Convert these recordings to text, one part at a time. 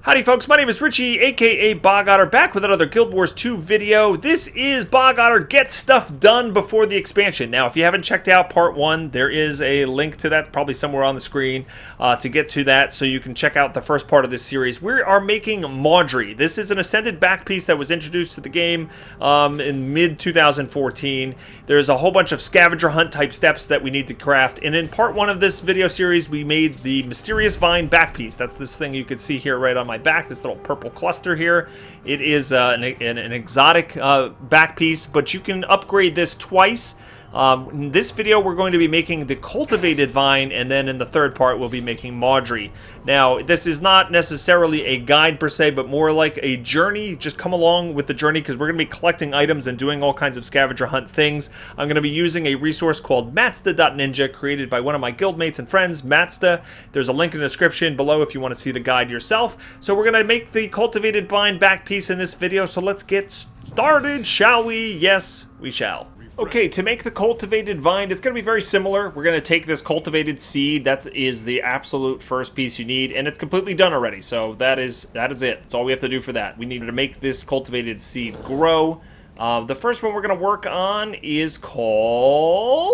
Howdy folks, my name is Richie, aka Bog Otter, back with another Guild Wars 2 video. This is Bog Otter Get Stuff Done Before the Expansion. Now, if you haven't checked out Part 1, there is a link to that, probably somewhere on the screen, to get to that, so you can check out the first part of this series. We are making Mawdrey. This is an Ascended back piece that was introduced to the game in mid-2014. There's a whole bunch of scavenger hunt type steps that we need to craft, and in Part 1 of this video series, we made the Mysterious Vine back piece. That's this thing you can see here right on my back, this little purple cluster here. It is an exotic back piece, but you can upgrade this twice. In this video, we're going to be making the cultivated vine, and then in the third part, we'll be making Mawdrey. Now, this is not necessarily a guide per se, but more like a journey. Just come along with the journey, because we're going to be collecting items and doing all kinds of scavenger hunt things. I'm going to be using a resource called Matsta.ninja, created by one of my guildmates and friends, Matsta. There's a link in the description below if you want to see the guide yourself. So we're going to make the cultivated vine back piece in this video, so let's get started, shall we? Yes, we shall. Okay, to make the cultivated vine, it's going to be very similar. We're going to take this cultivated seed. That is the absolute first piece you need, and it's completely done already. So that is it. That's all we have to do for that. We need to make this cultivated seed grow. The first one we're going to work on is called...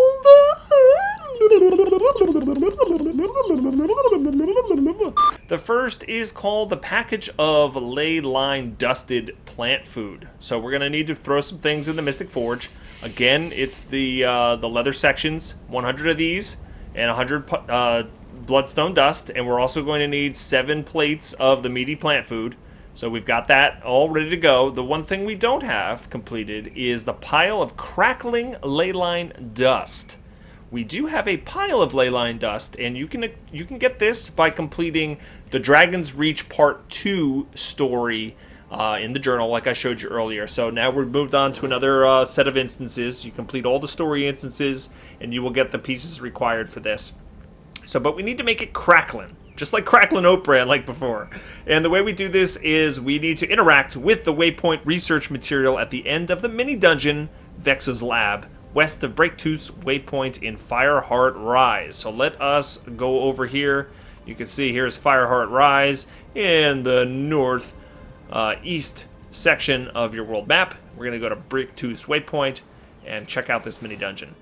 The first is called the package of ley line dusted plant food. So we're going to need to throw some things in the Mystic Forge. Again, it's the leather sections, 100 of these, and 100 bloodstone dust, and we're also going to need 7 plates of the meaty plant food. So we've got that all ready to go. The one thing we don't have completed is the pile of crackling ley line dust. We do have a pile of ley line dust, and you can get this by completing the Dragon's Reach Part 2 story in the journal, like I showed you earlier. So now we've moved on to another set of instances. You complete all the story instances, and you will get the pieces required for this. So, but we need to make it crackling, just like crackling oat bran like before. And the way we do this is we need to interact with the waypoint research material at the end of the mini dungeon, Vex's Lab, west of Breaktooth's waypoint in Fireheart Rise. So let us go over here. You can see here's Fireheart Rise in the north east section of your world map. We're going to go to Breaktooth's waypoint and check out this mini dungeon.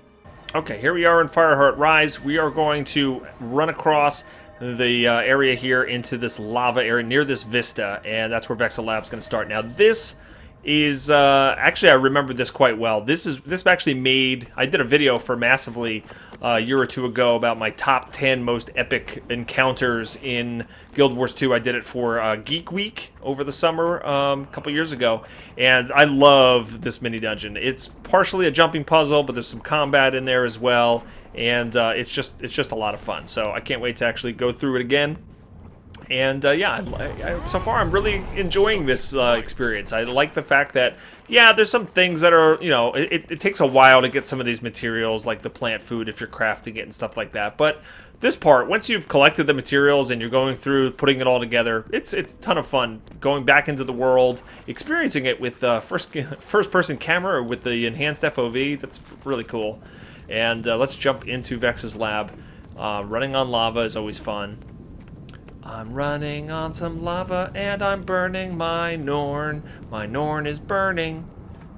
Okay, here we are in Fireheart Rise. We are going to run across the area here into this lava area near this vista, and that's where Vex's Lab is going to start. Now this is actually, I remember this quite well. This actually made, I did a video for Massively a year or two ago about my top 10 most epic encounters in Guild Wars 2. I did it for Geek Week over the summer a couple years ago, and I love this mini dungeon. It's partially a jumping puzzle, but there's some combat in there as well, and it's just a lot of fun. So I can't wait to actually go through it again. And yeah, so far I'm really enjoying this experience. I like the fact that, yeah, there's some things that are, you know, it takes a while to get some of these materials, like the plant food if you're crafting it and stuff like that. But this part, once you've collected the materials and you're going through putting it all together, it's a ton of fun going back into the world, experiencing it with first-person camera or with the enhanced FOV. That's really cool. And let's jump into Vex's Lab. Running on lava is always fun. I'm running on some lava and I'm burning my Norn. My Norn is burning,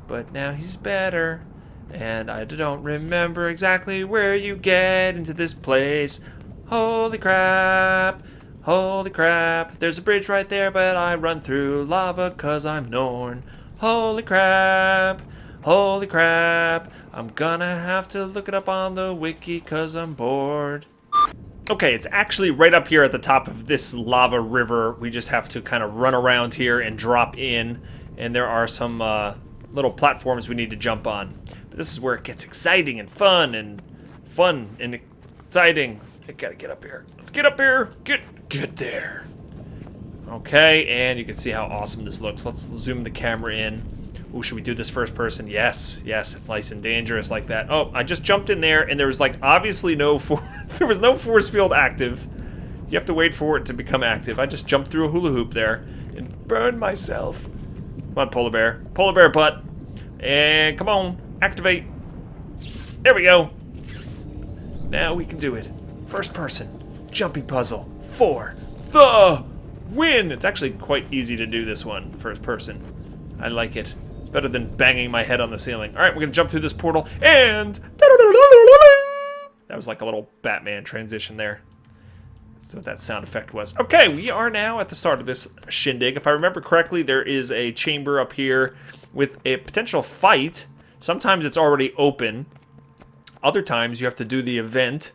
but now he's better. And I don't remember exactly where you get into this place. Holy crap, holy crap. There's a bridge right there, but I run through lava 'cause I'm Norn. Holy crap, holy crap. I'm gonna have to look it up on the wiki 'cause I'm bored. Okay, it's actually right up here at the top of this lava river. We just have to kind of run around here and drop in, and there are some little platforms we need to jump on. But this is where it gets exciting and fun and exciting. I gotta get up here. Let's get up here. Get there. Okay, and you can see how awesome this looks. Let's zoom the camera in. Ooh, should we do this first person? Yes, it's nice and dangerous like that. Oh, I just jumped in there, and there was like obviously there was no force field active. You have to wait for it to become active. I just jumped through a hula hoop there and burned myself. Come on, polar bear butt, and come on, activate. There we go. Now we can do it. First person jumping puzzle for the win! It's actually quite easy to do this one, first person. I like it. It's better than banging my head on the ceiling. Alright, we're gonna jump through this portal, and... That was like a little Batman transition there. That's what that sound effect was. Okay, we are now at the start of this shindig. If I remember correctly, there is a chamber up here with a potential fight. Sometimes it's already open. Other times you have to do the event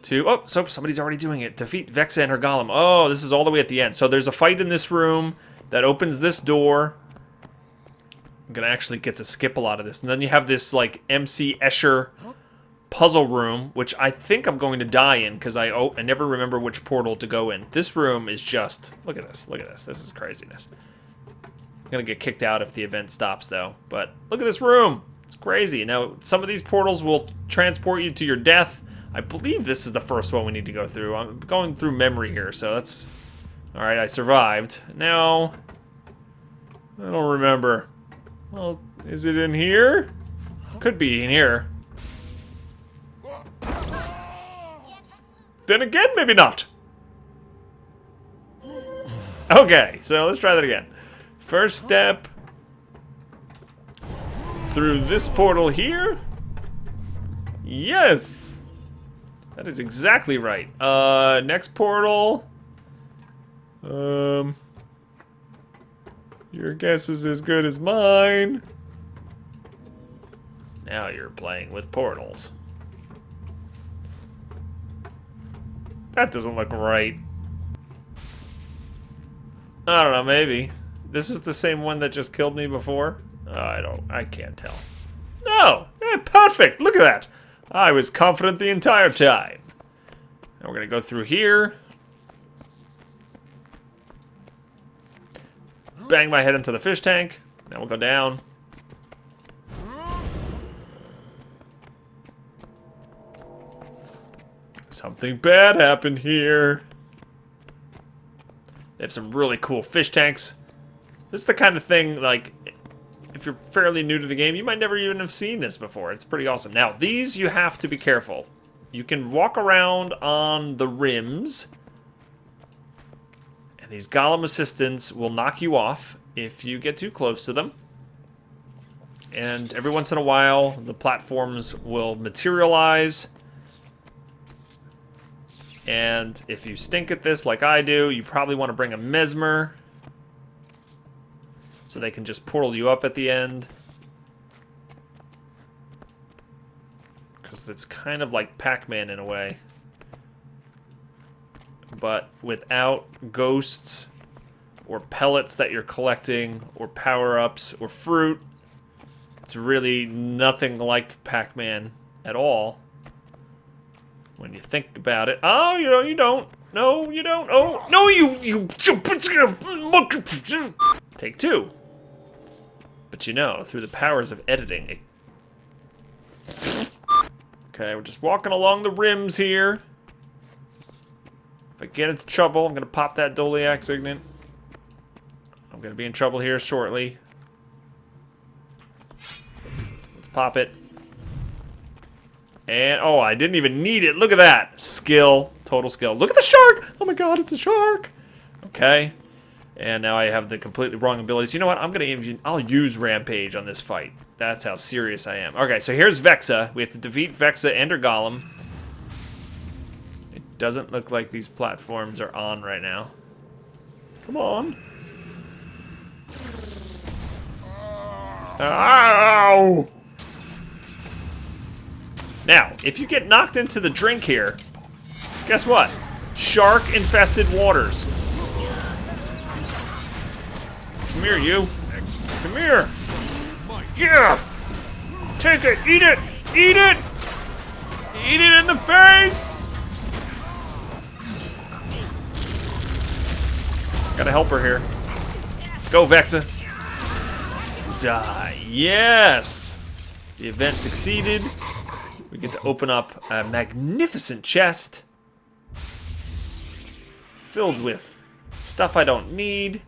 to... Oh, so somebody's already doing it. Defeat Vexa and her golem. Oh, this is all the way at the end. So there's a fight in this room that opens this door. I'm going to actually get to skip a lot of this. And then you have this, like, MC Escher puzzle room, which I think I'm going to die in because I never remember which portal to go in. This room is just... Look at this. Look at this. This is craziness. I'm going to get kicked out if the event stops, though. But look at this room. It's crazy. Now, some of these portals will transport you to your death. I believe this is the first one we need to go through. I'm going through memory here, so that's... Alright, I survived. Now... I don't remember. Well, is it in here? Could be in here. Then again, maybe not. Okay, so let's try that again. First step... Through this portal here? Yes! That is exactly right. Next portal. Your guess is as good as mine. Now you're playing with portals. That doesn't look right. I don't know, maybe. This is the same one that just killed me before? I can't tell. No! Yeah, perfect! Look at that! I was confident the entire time. Now we're gonna go through here. Bang my head into the fish tank. Now we'll go down. Something bad happened here. They have some really cool fish tanks. This is the kind of thing, like, if you're fairly new to the game, you might never even have seen this before. It's pretty awesome. Now, these you have to be careful. You can walk around on the rims, and these golem assistants will knock you off if you get too close to them. And every once in a while, the platforms will materialize. And if you stink at this like I do, you probably want to bring a mesmer, so they can just portal you up at the end. Because it's kind of like Pac-Man in a way. But without ghosts, or pellets that you're collecting, or power-ups, or fruit. It's really nothing like Pac-Man at all. When you think about it. Oh, you don't. No, you don't. Oh, no, you. Take two. But you know, through the powers of editing. Okay, we're just walking along the rims here. If I get into trouble, I'm going to pop that Doliac Signet. I'm going to be in trouble here shortly. Let's pop it. And, oh, I didn't even need it. Look at that. Skill. Total skill. Look at the shark. Oh my god, it's a shark. Okay. And now I have the completely wrong abilities. You know what? I'll use Rampage on this fight. That's how serious I am. Okay, so here's Vexa. We have to defeat Vexa and her golem. It doesn't look like these platforms are on right now. Come on. Ow! Now, if you get knocked into the drink here, guess what? Shark-infested waters. Come here, you. Come here. Yeah! Take it! Eat it! Eat it! Eat it in the face! Gotta help her here. Go, Vexa. Die. Yes! The event succeeded. We get to open up a magnificent chest filled with stuff I don't need.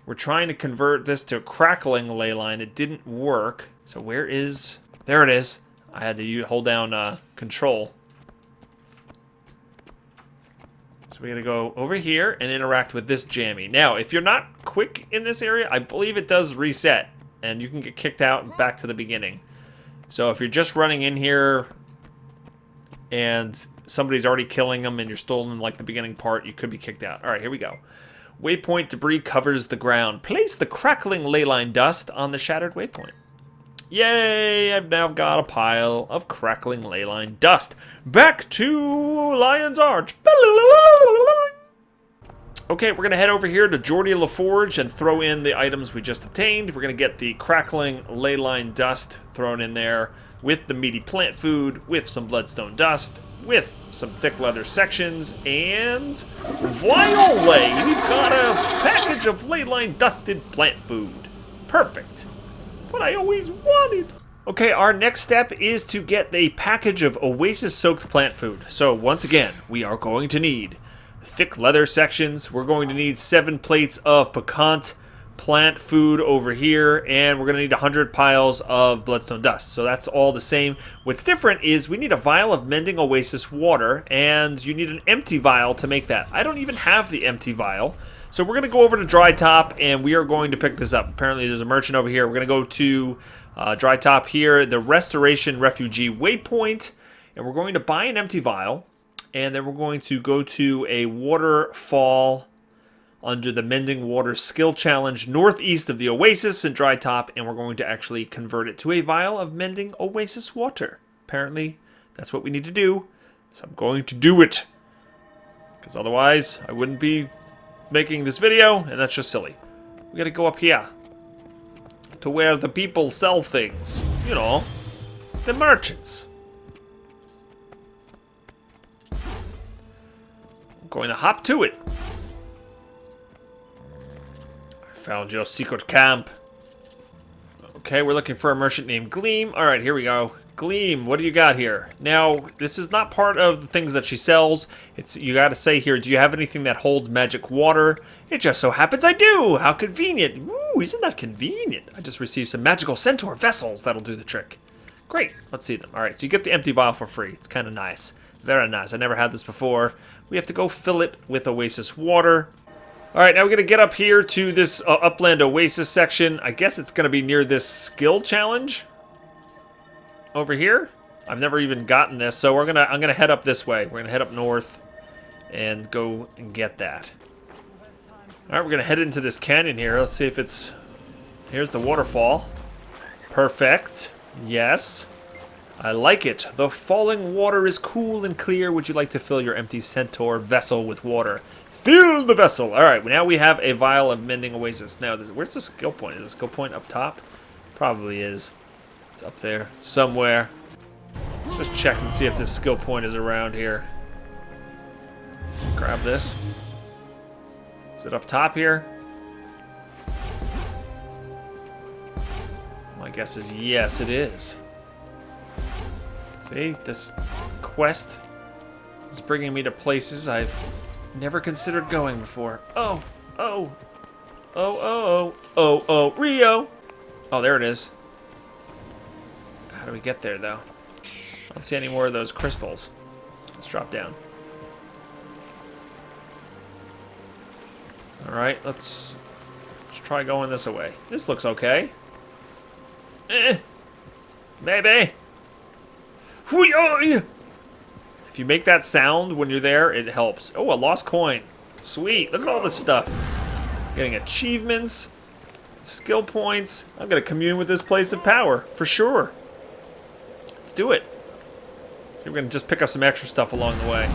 We're trying to convert this to a crackling ley line. It didn't work. So where is... There it is. I had to hold down control. So we're going to go over here and interact with this jammy. Now, if you're not quick in this area, I believe it does reset. And you can get kicked out and back to the beginning. So if you're just running in here and somebody's already killing them and you're still in like the beginning part, you could be kicked out. All right, here we go. Waypoint debris covers the ground. Place the crackling ley line dust on the shattered waypoint. Yay! I've now got a pile of crackling ley line dust. Back to Lion's Arch. Okay, we're going to head over here to Geordie LaForge and throw in the items we just obtained. We're going to get the crackling ley line dust thrown in there with the meaty plant food, with some bloodstone dust, with some thick leather sections, and voila! We've got a package of ley line dusted plant food. Perfect. What I always wanted. Okay, our next step is to get a package of Oasis soaked plant food. So once again, we are going to need thick leather sections. We're going to need 7 plates of piquant plant food over here, and we're going to need 100 piles of bloodstone dust. So that's all the same. What's different is we need a vial of mending Oasis water, and you need an empty vial to make that. I don't even have the empty vial. So we're going to go over to Dry Top, and we are going to pick this up. Apparently there's a merchant over here. We're going to go to Dry Top here, the Restoration Refugee Waypoint, and we're going to buy an empty vial. And then we're going to go to a waterfall under the Mending Water Skill Challenge northeast of the Oasis in Dry Top, and we're going to actually convert it to a vial of Mending Oasis water. Apparently, that's what we need to do, so I'm going to do it. Because otherwise, I wouldn't be making this video, and that's just silly. We gotta go up here to where the people sell things. You know, the merchants. Going to hop to it. I found your secret camp. Okay, we're looking for a merchant named Gleam. All right, here we go. Gleam, what do you got here? Now, this is not part of the things that she sells. It's you got to say here, do you have anything that holds magic water? It just so happens I do. How convenient. Ooh, isn't that convenient? I just received some magical centaur vessels. That'll do the trick. Great. Let's see them. All right, so you get the empty vial for free. It's kind of nice. Very nice. I never had this before. We have to go fill it with Oasis water. All right, now we're going to get up here to this Upland Oasis section. I guess it's going to be near this skill challenge over here. I've never even gotten this, so I'm going to head up this way. We're going to head up north and go and get that. All right, we're going to head into this canyon here. Let's see if it's... Here's the waterfall. Perfect. Yes. I like it. The falling water is cool and clear. Would you like to fill your empty centaur vessel with water? Fill the vessel. All right, now we have a vial of Mending Oasis. Now, where's the skill point? Is the skill point up top? Probably is. It's up there somewhere. Let's just check and see if this skill point is around here. Grab this. Is it up top here? My guess is yes, it is. See, this quest is bringing me to places I've never considered going before. Oh, oh, oh, oh, oh, oh, Rio. Oh, there it is. How do we get there, though? I don't see any more of those crystals. Let's drop down. All right, let's try going this way. This looks okay. Maybe. If you make that sound when you're there, it helps. Oh, a lost coin. Sweet. Look at all this stuff. Getting achievements, skill points. I'm going to commune with this place of power, for sure. Let's do it. So we're going to just pick up some extra stuff along the way.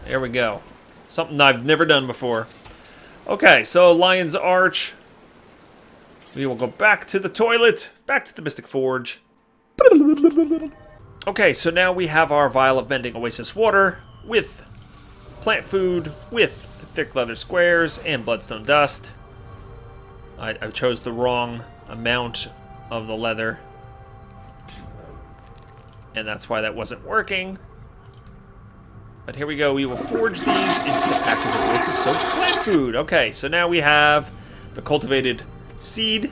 There we go. Something I've never done before. Okay, so Lion's Arch. We will go back to the toilet, back to the Mystic Forge. Okay, so now we have our vial of Mending Oasis water with plant food, with thick leather squares, and bloodstone dust. I chose the wrong amount of the leather, and that's why that wasn't working. But here we go. We will forge these into the package of Oasis soaked plant food. Okay, so now we have the cultivated seed,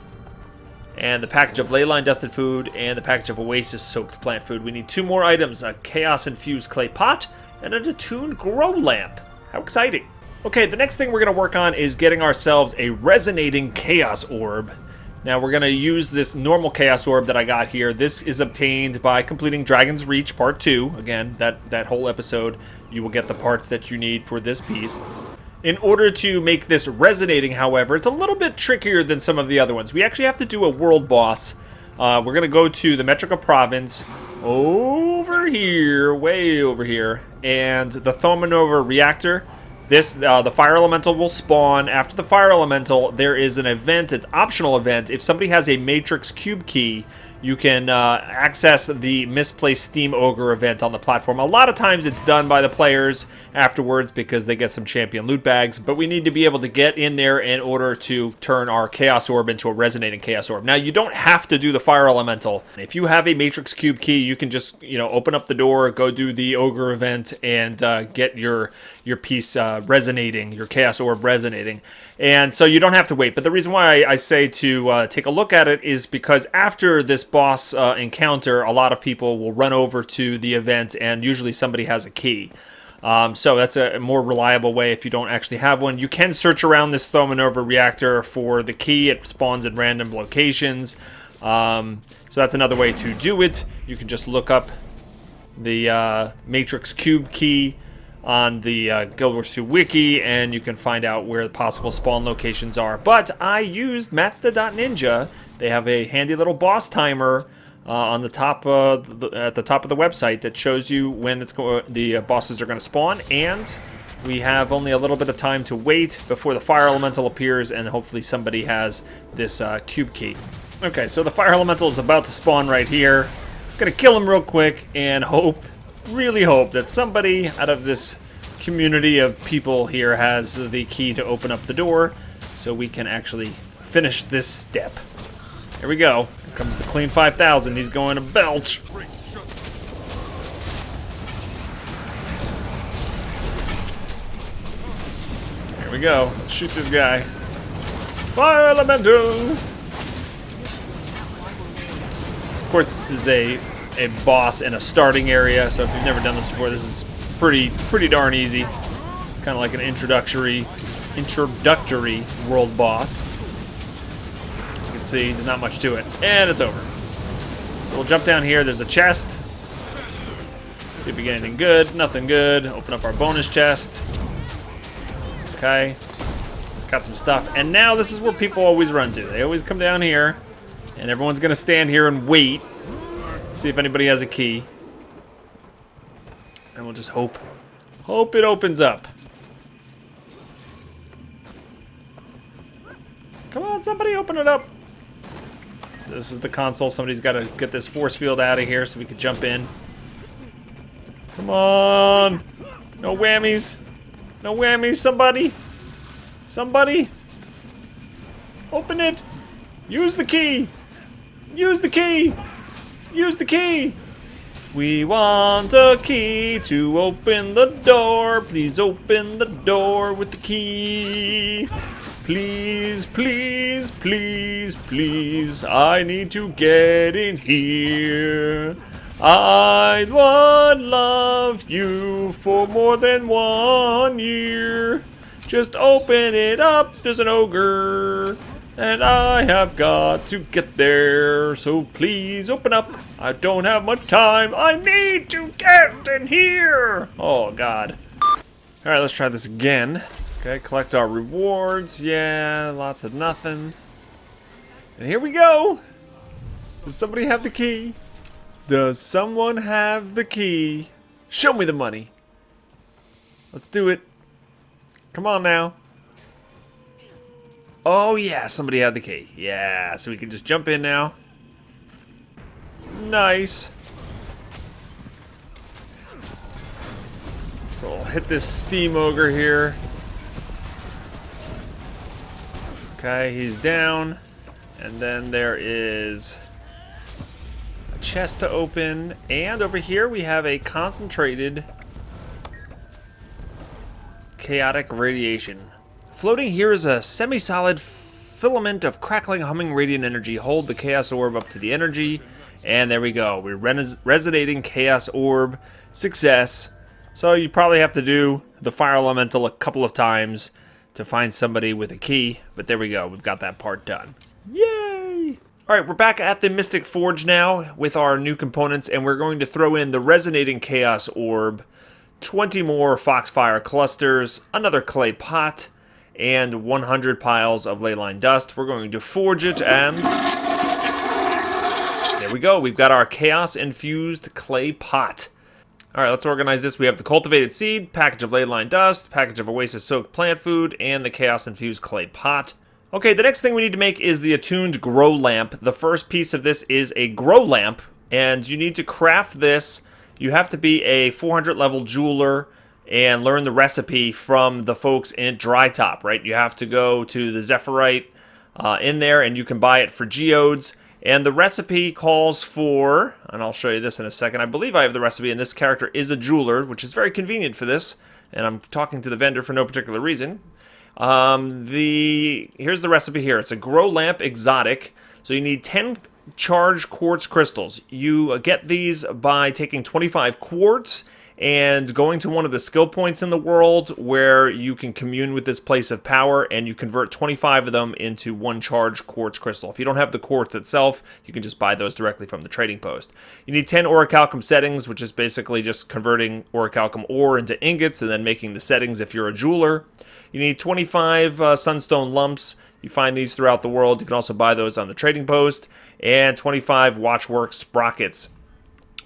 and the package of ley line dusted food, and the package of Oasis soaked plant food. We need 2 more items: a chaos infused clay pot and a attuned grow lamp. How exciting. Okay, the next thing we're going to work on is getting ourselves a resonating Chaos Orb. Now we're going to use this normal Chaos Orb that I got here. This is obtained by completing Dragon's Reach Part 2. Again, that whole episode, you will get the parts that you need for this piece. In order to make this resonating, however, it's a little bit trickier than some of the other ones. We actually have to do a world boss. We're going to go to the Metrica province over here, way over here, and the Thaumanova reactor. This, the fire elemental will spawn. After the fire elemental, there is an event, an optional event. If somebody has a matrix cube key, you can access the misplaced Steam Ogre event on the platform. A lot of times it's done by the players afterwards because they get some champion loot bags, but we need to be able to get in there in order to turn our Chaos Orb into a resonating Chaos Orb. Now, you don't have to do the fire elemental. If you have a matrix cube key, you can just, open up the door, go do the Ogre event, and get your piece resonating, your Chaos Orb resonating. And so you don't have to wait. But the reason why I say to take a look at it is because after this boss encounter, a lot of people will run over to the event, and usually somebody has a key. So that's a more reliable way if you don't actually have one. You can search around this Thaumanova reactor for the key. It spawns in random locations. So that's another way to do it. You can just look up the Matrix Cube key on the Guild Wars 2 wiki, and you can find out where the possible spawn locations are. But I used Matsuda.ninja. They have a handy little boss timer on the top at the top of the website that shows you when the bosses are going to spawn, and we have only a little bit of time to wait before the fire elemental appears, and hopefully somebody has this cube key. Okay, so the fire elemental is about to spawn right here. I'm gonna kill him real quick and really hope that somebody out of this community of people here has the key to open up the door so we can actually finish this step. Here we go. Here comes the Clean 5000. He's going to belch. Here we go. Let's shoot this guy. Fire elemental! Of course, this is a boss in a starting area, so if you've never done this before, this is pretty darn easy. It's kind of like an introductory world boss. You can see there's not much to it, and it's over. So we'll jump down here. There's a chest. See if we get anything good. Nothing good. Open up our bonus chest. Okay, got some stuff, and now this is where people always run to. They always come down here, and everyone's gonna stand here and wait. See if anybody has a key. And we'll just hope it opens up. Come on, somebody open it up. This is the console. Somebody's got to get this force field out of here so we can jump in. Come on. No whammies. No whammies, somebody. Somebody. Open it. Use the key. Use the key. Use the key! We want a key to open the door. Please open the door with the key. Please, please, please, please. I need to get in here. I would love you for more than 1 year. Just open it up. There's an ogre. And I have got to get there, so please open up. I don't have much time. I need to get in here. Oh, God. All right, let's try this again. Okay, collect our rewards. Yeah, lots of nothing. And here we go. Does somebody have the key? Does someone have the key? Show me the money. Let's do it. Come on now. Oh yeah, somebody had the key. Yeah, so we can just jump in now. Nice. So I'll hit this Steam Ogre here. Okay, he's down. And then there is a chest to open. And over here we have a concentrated chaotic radiation. Floating here is a semi-solid filament of crackling, humming radiant energy. Hold the Chaos Orb up to the energy, and there we go. We're resonating Chaos Orb. Success. So you probably have to do the fire elemental a couple of times to find somebody with a key. But there we go. We've got that part done. Yay! Alright, we're back at the Mystic Forge now with our new components, and we're going to throw in the Resonating Chaos Orb, 20 more Foxfire Clusters, another Clay Pot, and 100 piles of Leyline Dust. We're going to forge it, and there we go. We've got our Chaos-infused Clay Pot. Alright, let's organize this. We have the Cultivated Seed, package of Leyline Dust, package of Oasis Soaked Plant Food, and the Chaos-infused Clay Pot. Okay, the next thing we need to make is the Attuned Grow Lamp. The first piece of this is a Grow Lamp, and you need to craft this. You have to be a 400 level jeweler and learn the recipe from the folks in Dry Top, right? You have to go to the Zephyrite in there, and you can buy it for geodes. And the recipe calls for, and I'll show you this in a second, I believe I have the recipe, and this character is a jeweler, which is very convenient for this, and I'm talking to the vendor for no particular reason. Here's the recipe here. It's a Grow Lamp Exotic, so you need 10 charged quartz crystals. You get these by taking 25 quartz and going to one of the skill points in the world where you can commune with this place of power, and you convert 25 of them into one charged quartz crystal. If you don't have the quartz itself, you can just buy those directly from the trading post. You need 10 orichalcum settings, which is basically just converting orichalcum ore into ingots and then making the settings if you're a jeweler. You need 25 sunstone lumps. You find these throughout the world. You can also buy those on the trading post. And 25 watchwork sprockets.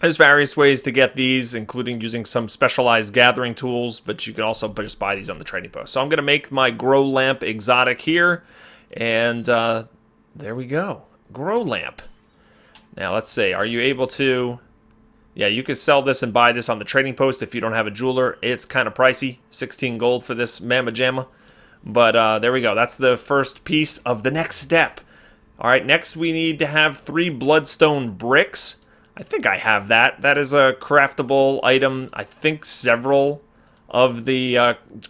There's various ways to get these, including using some specialized gathering tools, but you can also just buy these on the trading post. So I'm going to make my Grow Lamp Exotic here, and there we go. Grow Lamp. Now, let's see. Are you able to... Yeah, you can sell this and buy this on the trading post if you don't have a jeweler. It's kind of pricey. 16 gold for this Mamma Jamma. But there we go. That's the first piece of the next step. All right, next we need to have 3 bloodstone bricks. I think I have that. That is a craftable item. I think several of the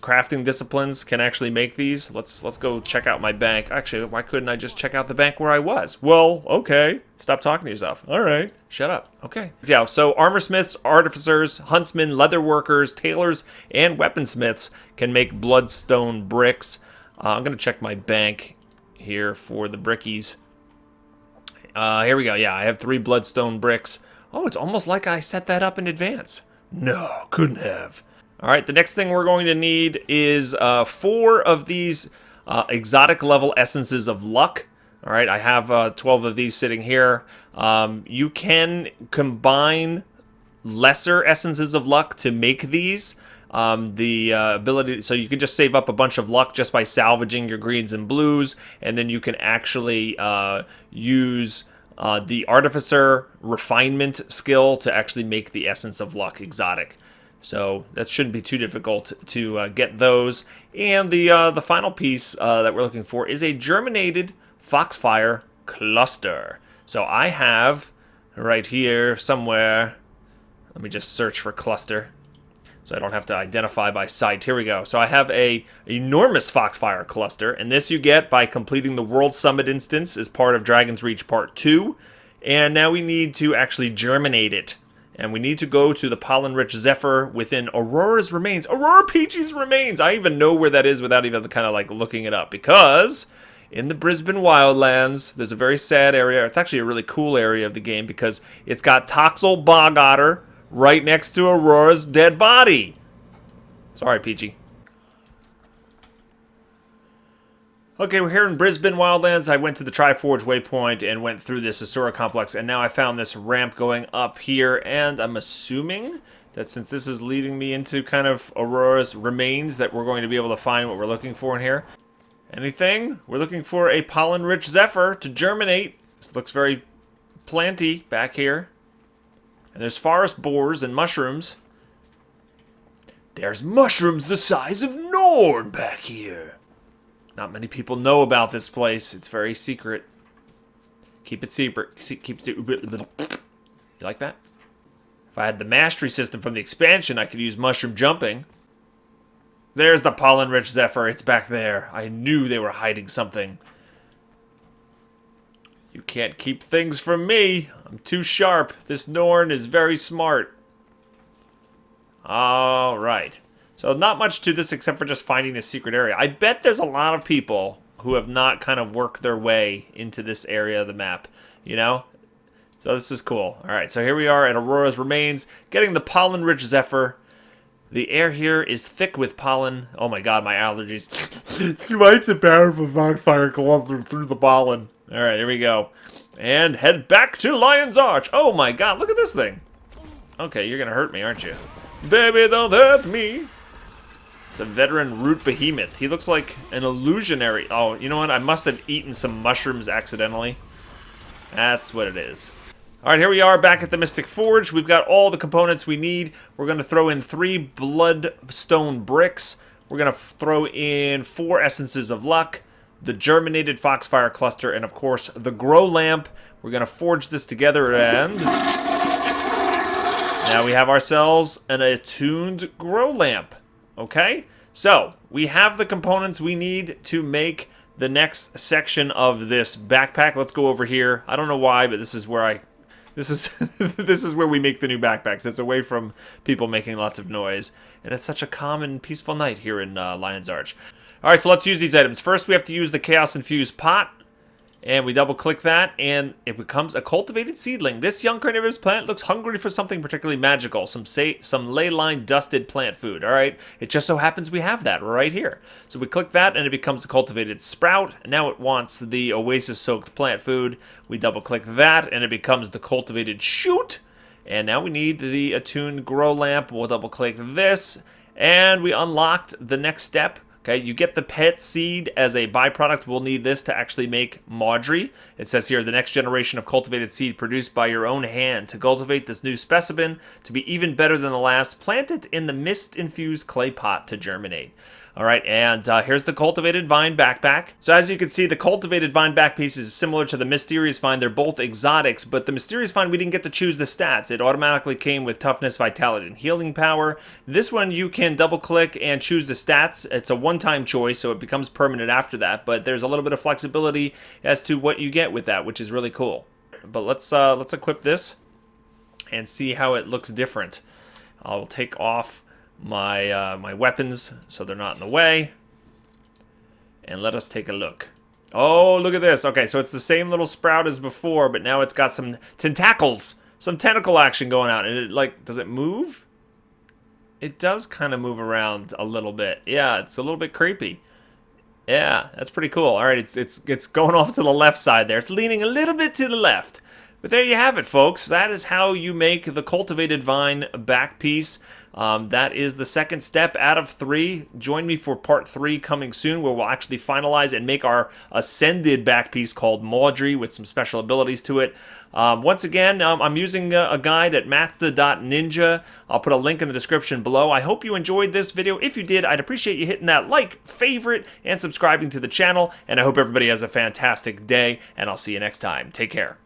crafting disciplines can actually make these. Let's go check out my bank. Actually, why couldn't I just check out the bank where I was? Well, okay. Stop talking to yourself. All right. Shut up. Okay. Yeah, so armorsmiths, artificers, huntsmen, leatherworkers, tailors, and weaponsmiths can make bloodstone bricks. I'm going to check my bank here for the brickies. Here we go. Yeah, I have 3 bloodstone bricks. Oh, it's almost like I set that up in advance. No, couldn't have. All right, the next thing we're going to need is 4 of these exotic level essences of luck. All right, I have 12 of these sitting here. You can combine lesser essences of luck to make these. The ability, so you can just save up a bunch of luck just by salvaging your greens and blues, and then you can actually use the artificer refinement skill to actually make the essence of luck exotic. So that shouldn't be too difficult to get those. And the final piece that we're looking for is a germinated foxfire cluster. So I have right here somewhere. Let me just search for cluster, so I don't have to identify by site. Here we go. So I have a enormous Foxfire cluster, and this you get by completing the World Summit instance as part of Dragon's Reach Part 2. And now we need to actually germinate it. And we need to go to the pollen-rich Zephyr within Aurora's Remains. Aurora Peachy's Remains! I even know where that is without even kind of like looking it up. Because in the Brisbane Wildlands, there's a very sad area. It's actually a really cool area of the game because it's got Toxel Bog Otter right next to Aurora's dead body. Sorry, Peachy. Okay, we're here in Brisbane Wildlands. I went to the Triforge Waypoint and went through this Asura complex, and now I found this ramp going up here, and I'm assuming that since this is leading me into kind of Aurora's Remains, that we're going to be able to find what we're looking for in here. Anything? We're looking for a pollen-rich Zephyr to germinate. This looks very planty back here. And there's forest boars and mushrooms. There's mushrooms the size of Norn back here. Not many people know about this place. It's very secret. Keep it secret. Keep it. You like that? If I had the mastery system from the expansion, I could use mushroom jumping. There's the pollen-rich Zephyr. It's back there. I knew they were hiding something. You can't keep things from me. I'm too sharp. This Norn is very smart. All right. So not much to this except for just finding a secret area. I bet there's a lot of people who have not kind of worked their way into this area of the map, you know? So this is cool. All right, so here we are at Aurora's Remains, getting the pollen-rich Zephyr. The air here is thick with pollen. Oh my god, my allergies. You might the power of a bonfire cluster through the pollen. All right, here we go. And head back to Lion's Arch. Oh my god, look at this thing. Okay, you're gonna hurt me, aren't you? Baby, don't hurt me. It's a veteran root behemoth. He looks like an illusionary. Oh, you know what? I must have eaten some mushrooms accidentally. That's what it is. All right, here we are back at the Mystic Forge. We've got all the components we need. We're going to throw in 3 bloodstone bricks. We're going to throw in 4 essences of luck, the germinated foxfire cluster, and of course the grow lamp. We're going to forge this together, and now we have ourselves an attuned grow lamp. Okay, so we have the components we need to make the next section of this backpack. Let's go over here. I don't know why, but this is where this is where we make the new backpacks. It's away from people making lots of noise, and it's such a calm and peaceful night here in Lion's Arch. All right, so let's use these items. First, we have to use the Chaos Infused Pot. And we double-click that, and it becomes a cultivated seedling. This young carnivorous plant looks hungry for something particularly magical, some ley-lined dusted plant food. All right, it just so happens we have that right here. So we click that, and it becomes a cultivated sprout. Now it wants the Oasis-soaked plant food. We double-click that, and it becomes the cultivated shoot. And now we need the attuned grow lamp. We'll double-click this, and we unlocked the next step. Okay, you get the pet seed as a byproduct. We'll need this to actually make Mawdrey. It says here, the next generation of cultivated seed produced by your own hand. To cultivate this new specimen to be even better than the last, plant it in the mist-infused clay pot to germinate. All right, and here's the cultivated vine backpack. So as you can see, the cultivated vine backpiece is similar to the mysterious vine. They're both exotics, but the mysterious vine, we didn't get to choose the stats. It automatically came with toughness, vitality, and healing power. This one, you can double-click and choose the stats. It's a one-time choice, so it becomes permanent after that, but there's a little bit of flexibility as to what you get with that, which is really cool. But let's equip this and see how it looks different. I'll take off my my weapons so they're not in the way, and let us take a look. Oh, look at this. Okay, so it's the same little sprout as before, but now it's got some tentacles, some tentacle action going on. And it, like, does it move? It does kind of move around a little bit. Yeah, it's a little bit creepy. Yeah, that's pretty cool. All right, it's going off to the left side there. It's leaning a little bit to the left. But there you have it, folks. That is how you make the cultivated vine back piece. That is the second step out of 3. Join me for part 3 coming soon, where we'll actually finalize and make our Ascended back piece called Mawdrey with some special abilities to it. Once again, I'm using a guide at mathda.ninja. I'll put a link in the description below. I hope you enjoyed this video. If you did, I'd appreciate you hitting that like, favorite, and subscribing to the channel. And I hope everybody has a fantastic day, and I'll see you next time. Take care.